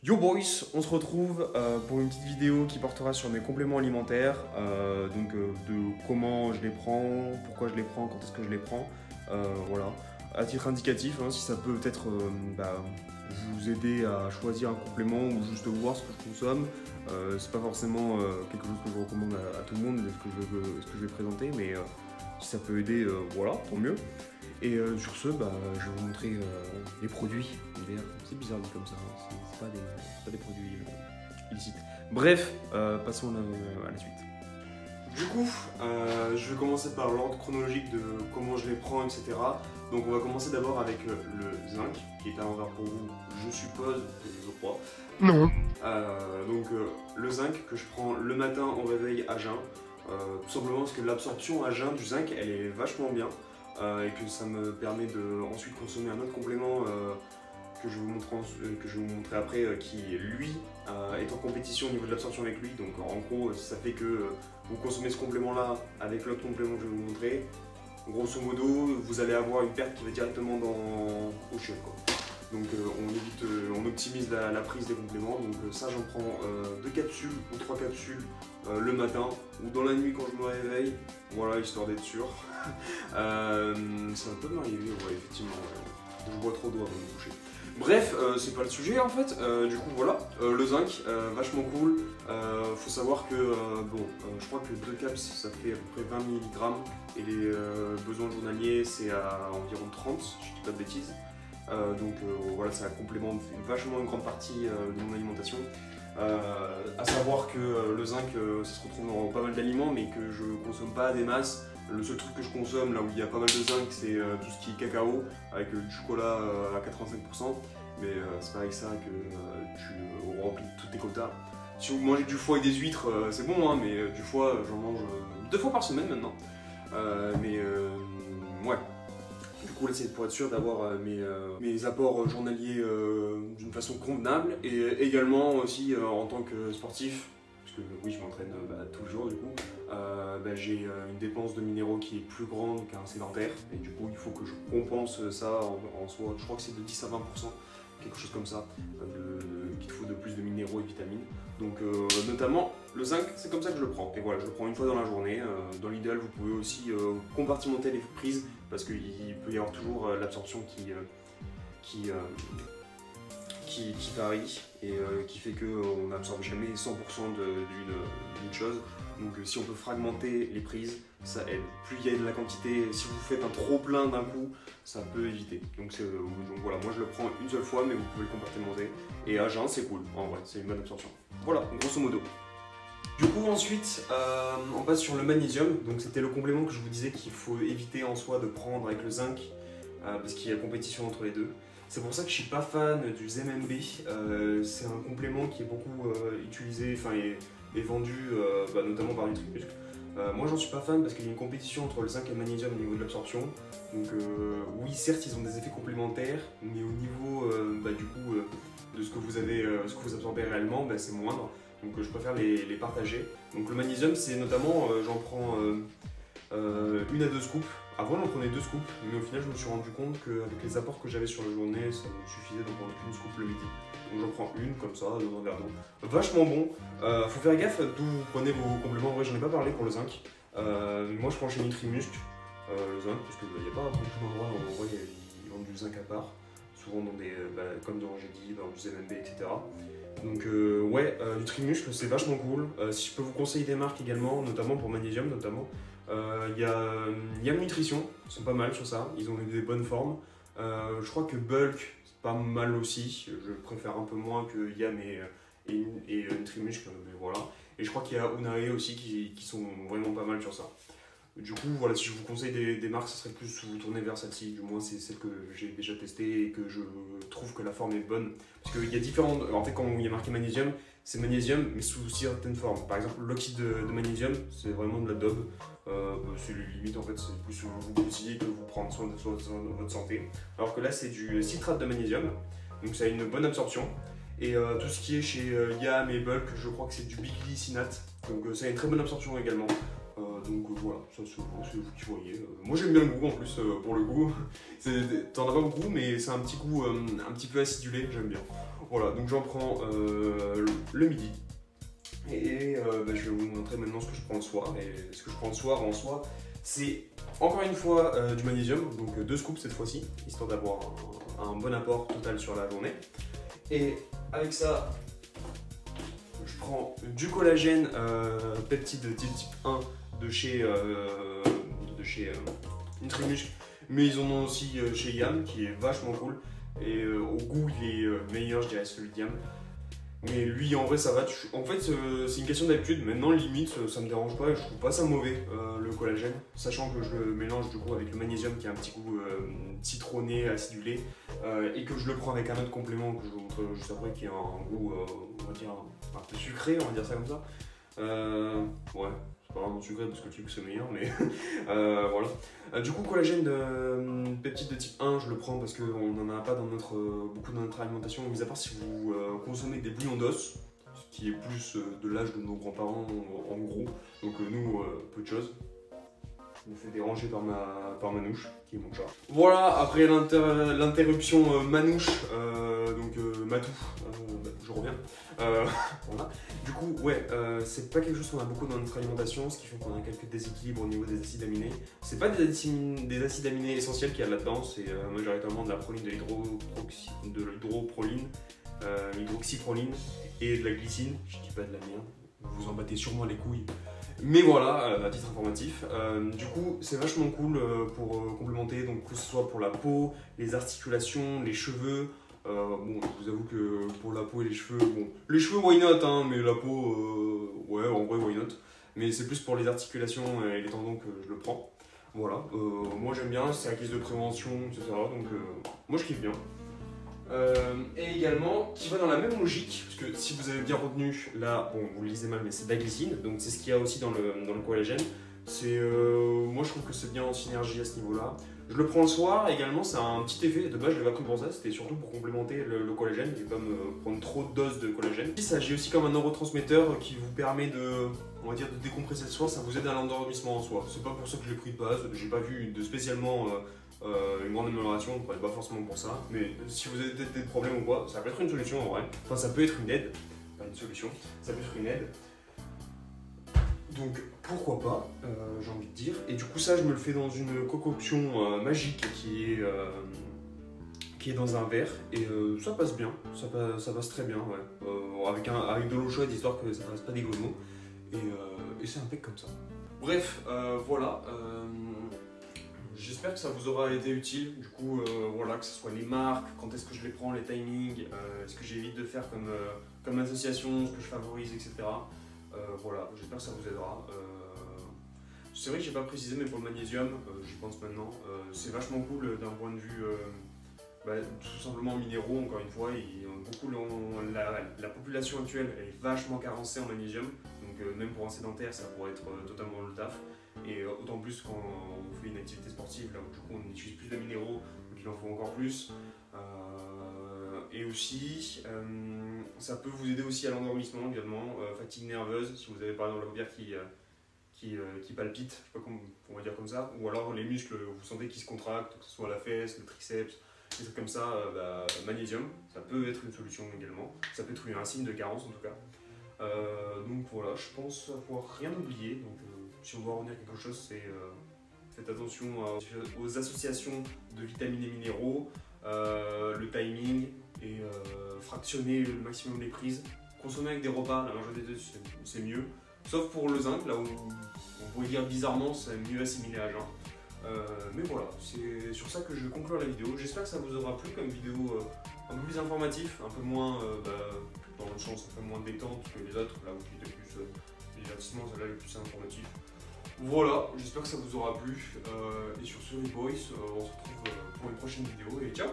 Yo boys, on se retrouve pour une petite vidéo qui portera sur mes compléments alimentaires, de comment je les prends, pourquoi je les prends, quand est-ce que je les prends, voilà. À titre indicatif, hein, si ça peut peut-être vous aider à choisir un complément ou juste voir ce que je consomme. C'est pas forcément quelque chose que je recommande à tout le monde, ce que je vais présenter, mais si ça peut aider, voilà, tant mieux. Et sur ce, je vais vous montrer les produits. C'est bizarre dit comme ça, hein. C'est pas des produits illicites. Bref, passons à la suite. Du coup, je vais commencer par l'ordre chronologique de comment je les prends, etc. Donc on va commencer d'abord avec le zinc, qui est à l'envers pour vous, je suppose, je crois. Non. Le zinc que je prends le matin au réveil à jeun, tout simplement parce que l'absorption à jeun du zinc, elle est vachement bien. Et que ça me permet de ensuite consommer un autre complément que je vais vous montrer après, qui lui est en compétition au niveau de l'absorption avec lui. Donc en gros ça fait que vous consommez ce complément là avec l'autre complément que je vais vous montrer. Grosso modo vous allez avoir une perte qui va directement au chiottes, quoi. Donc on optimise la prise des compléments. Donc ça j'en prends 2 capsules ou 3 capsules le matin ou dans la nuit quand je me réveille, voilà, histoire d'être sûr. Ça peut m'arriver, ouais, effectivement, je bois trop d'eau avant de me coucher. Bref, c'est pas le sujet en fait, du coup voilà, le zinc, vachement cool. Faut savoir que, je crois que 2 caps ça fait à peu près 20 mg et les besoins journaliers c'est à environ 30, si je dis pas de bêtises. Voilà, ça complémente vachement une grande partie de mon alimentation. À savoir que le zinc, ça se retrouve dans pas mal d'aliments, mais que je consomme pas des masses. Le seul truc que je consomme, là où il y a pas mal de zinc, c'est tout ce qui est cacao, avec du chocolat à 85%. Mais c'est pas avec ça que tu remplis tous tes quotas. Si vous mangez du foie et des huîtres, c'est bon, hein, mais du foie, j'en mange 2 fois par semaine maintenant. Ouais. Du coup là c'est pour être sûr d'avoir mes apports journaliers d'une façon convenable, et également aussi en tant que sportif, parce que oui je m'entraîne tous les jours du coup, j'ai une dépense de minéraux qui est plus grande qu'un sédentaire, et du coup il faut que je compense ça en soi, je crois que c'est de 10 à 20%, quelque chose comme ça, qu'il faut de plus de minéraux et vitamines. Donc notamment le zinc, c'est comme ça que je le prends. Et voilà, je le prends une fois dans la journée. Dans l'idéal, vous pouvez aussi compartimenter les prises, parce qu'il peut y avoir toujours l'absorption qui varie et qui fait qu'on n'absorbe jamais 100% d'une chose. Donc si on peut fragmenter les prises, ça aide. Plus il y a de la quantité, si vous faites un trop plein d'un coup, ça peut éviter. Donc voilà, moi je le prends une seule fois, mais vous pouvez le compartimenter. Et à jeun, c'est cool, en vrai, c'est une bonne absorption. Voilà, grosso modo. Du coup ensuite, on passe sur le magnésium. Donc c'était le complément que je vous disais qu'il faut éviter en soi de prendre avec le zinc, parce qu'il y a compétition entre les deux. C'est pour ça que je suis pas fan du ZMB. C'est un complément qui est beaucoup utilisé, et vendu notamment par Nutrimuscle. Moi j'en suis pas fan parce qu'il y a une compétition entre le zinc et le magnésium au niveau de l'absorption. Donc oui, certes ils ont des effets complémentaires, mais au niveau de ce que vous absorbez réellement, c'est moindre. Donc je préfère les partager. Donc le magnésium, c'est notamment, j'en prends 1 à 2 scoops. Avant j'en prenais 2 scoops, mais au final je me suis rendu compte qu'avec les apports que j'avais sur la journée, ça me suffisait d'en prendre qu'une scoop le midi. Donc j'en prends une comme ça, dans un verre d'eau. Vachement bon. Faut faire gaffe d'où vous prenez vos compléments. En vrai, j'en ai pas parlé pour le zinc. Moi je prends chez Nutrimuscle le zinc, parce qu'il n'y a pas beaucoup d'endroits où en vrai ils vendent du zinc à part. Souvent dans des, comme j'ai dit, dans du ZMB, etc. Donc Nutrimuscle c'est vachement cool. Si je peux vous conseiller des marques également, notamment pour magnésium notamment. Il y a Yam Nutrition, ils sont pas mal sur ça, ils ont des bonnes formes. Je crois que Bulk c'est pas mal aussi, je préfère un peu moins que Yam et Nutrimuscle, mais voilà. Et je crois qu'il y a Unae aussi qui sont vraiment pas mal sur ça. Du coup, voilà, si je vous conseille des marques, ce serait plus vous tourner vers celle-ci. Du moins, c'est celle que j'ai déjà testée et que je trouve que la forme est bonne. Parce qu'il y a différentes. En fait, quand il y a marqué magnésium, c'est magnésium, mais sous certaines formes. Par exemple, l'oxyde de magnésium, c'est vraiment de la daube. C'est limite, en fait, c'est plus vous conseiller que vous prendre soin de votre santé. Alors que là, c'est du citrate de magnésium. Donc, ça a une bonne absorption. Et tout ce qui est chez Yam et Bulk, je crois que c'est du biglycinate. Donc, ça a une très bonne absorption également. Voilà, ça c'est vous qui voyez. Moi j'aime bien le goût en plus, pour le goût. T'en as pas beaucoup, mais c'est un petit goût un petit peu acidulé, j'aime bien. Voilà, donc j'en prends le midi. Et je vais vous montrer maintenant ce que je prends le soir. Et ce que je prends le soir en soi, c'est encore une fois du magnésium, donc 2 scoops cette fois-ci, histoire d'avoir un bon apport total sur la journée. Et avec ça, je prends du collagène peptide type 1 de chez Nutrimuscle, mais ils en ont aussi chez Yam qui est vachement cool. Et au goût, il est meilleur, je dirais, celui de Yam. Mais lui, en vrai, ça va. En fait, c'est une question d'habitude. Maintenant, limite, ça me dérange pas et je trouve pas ça mauvais, le collagène. Sachant que je le mélange du coup avec le magnésium qui a un petit goût citronné, acidulé. Et que je le prends avec un autre complément que je vous montre juste après qui a un goût, on va dire, un peu sucré, on va dire ça comme ça. Ouais, c'est pas vraiment sucré parce que le sucre c'est meilleur, mais voilà. Du coup, collagène peptide de type 1, je le prends parce qu'on n'en a pas dans beaucoup dans notre alimentation, mis à part si vous consommez des bouillons d'os, ce qui est plus de l'âge de nos grands-parents en gros. Donc nous, peu de choses. Je me fais déranger par Manouche, qui est mon chat. Voilà, après l'interruption Manouche, donc Matou, je reviens. Voilà. Du coup, ouais, c'est pas quelque chose qu'on a beaucoup dans notre alimentation, ce qui fait qu'on a quelques déséquilibres au niveau des acides aminés. C'est pas des acides aminés essentiels qu'il y a là-dedans, c'est majoritairement de la proline, de l'hydroproline, l'hydroxyproline et de la glycine. Je dis pas de la merde, vous vous en battez sûrement les couilles. Mais voilà, à titre informatif, du coup c'est vachement cool pour complémenter, donc que ce soit pour la peau, les articulations, les cheveux. Bon, je vous avoue que pour la peau et les cheveux, bon, les cheveux why not, hein, mais la peau, ouais, en vrai why not. Mais c'est plus pour les articulations et les tendons que je le prends. Voilà, moi j'aime bien, c'est acquise de prévention, etc. Donc moi je kiffe bien. Et également qui va dans la même logique, parce que si vous avez bien retenu, là, bon, vous le lisez mal, mais c'est de la glycine, donc c'est ce qu'il y a aussi dans le collagène. Moi je trouve que c'est bien en synergie à ce niveau-là. Je le prends le soir également, ça a un petit effet, de base je l'avais pris pour ça, c'était surtout pour complémenter le collagène et pas me prendre trop de doses de collagène. Ça agit aussi comme un neurotransmetteur qui vous permet de, on va dire, de décompresser le soir, ça vous aide à l'endormissement en soi. C'est pas pour ça que je l'ai pris de base, j'ai pas vu de spécialement une grande amélioration, pas forcément pour ça, mais si vous avez des problèmes ou quoi, ça peut être une solution en vrai. Enfin ça peut être une aide, pas une solution, ça peut être une aide. Donc pourquoi pas, j'ai envie de dire. Et du coup ça je me le fais dans une concoction magique qui est dans un verre et ça passe bien, ça passe très bien, ouais. Avec de l'eau chaude histoire que ça ne fasse pas des grumeaux et c'est impec comme ça. Bref, voilà. J'espère que ça vous aura été utile, du coup voilà, que ce soit les marques, quand est-ce que je les prends, les timings, ce que j'évite de faire comme association, ce que je favorise, etc. Voilà, j'espère que ça vous aidera. C'est vrai que j'ai pas précisé, mais pour le magnésium, j'y pense maintenant, c'est vachement cool d'un point de vue tout simplement minéraux, encore une fois, la population actuelle est vachement carencée en magnésium, donc même pour un sédentaire ça pourrait être totalement le taf. Et autant plus quand on fait une activité sportive, là où du coup on utilise plus de minéraux, donc il en faut encore plus. Et aussi, ça peut vous aider aussi à l'endormissement également, fatigue nerveuse, si vous avez par exemple la paupière qui palpite, je sais pas comment on va dire comme ça, ou alors les muscles, vous sentez qu'ils se contractent, que ce soit la fesse, le triceps, des trucs comme ça, magnésium, ça peut être une solution également, ça peut être un signe de carence en tout cas. Donc voilà, je pense avoir rien oublié, donc si on doit retenir quelque chose, c'est faites attention aux associations de vitamines et minéraux, le timing et fractionner le maximum les prises. Consommer avec des repas, la majorité des deux c'est mieux, sauf pour le zinc, là où on pourrait dire bizarrement c'est mieux assimilé à jeun. Mais voilà, c'est sur ça que je vais conclure la vidéo. J'espère que ça vous aura plu comme vidéo un peu plus informatif, un peu moins, dans le sens un peu moins détente que les autres, là où qui était plus divertissement, celle-là est plus informatif. Voilà, j'espère que ça vous aura plu. Et sur ce les boys, on se retrouve pour une prochaine vidéo et ciao!